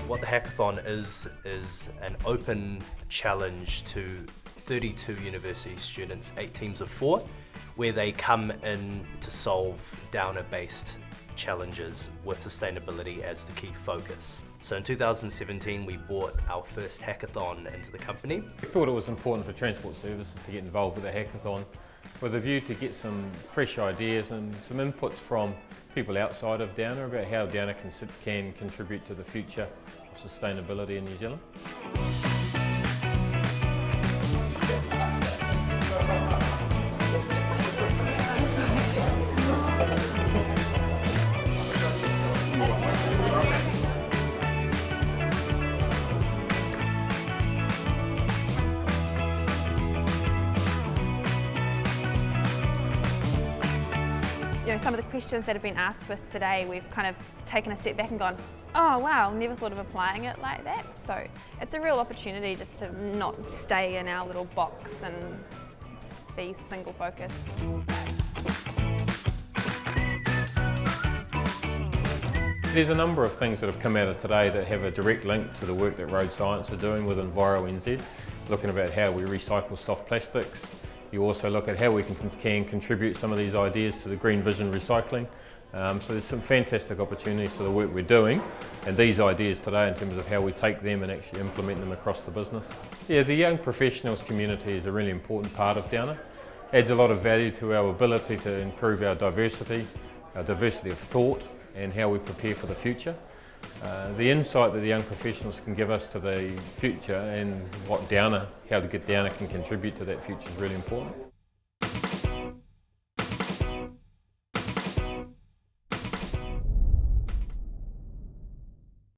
What the hackathon is an open challenge to 32 university students, 8 teams of 4, where they come in to solve Downer-based challenges with sustainability as the key focus. So in 2017 we brought our first hackathon into the company. We thought it was important for Transport Services to get involved with the hackathon with a view to get some fresh ideas and some inputs from people outside of Downer about how Downer can contribute to the future of sustainability in New Zealand. Some of the questions that have been asked to us today, we've kind of taken a step back and gone, oh wow, never thought of applying it like that. So it's a real opportunity just to not stay in our little box and be single focused. There's a number of things that have come out of today that have a direct link to the work that Road Science are doing with EnviroNZ, looking about how we recycle soft plastics. You also look at how we can contribute some of these ideas to the Green Vision recycling. So there's some fantastic opportunities for the work we're doing and these ideas today in terms of how we take them and actually implement them across the business. Yeah, the young professionals community is a really important part of Downer. Adds a lot of value to our ability to improve our diversity of thought and how we prepare for the future. The insight that the young professionals can give us to the future and how Downer can contribute to that future is really important.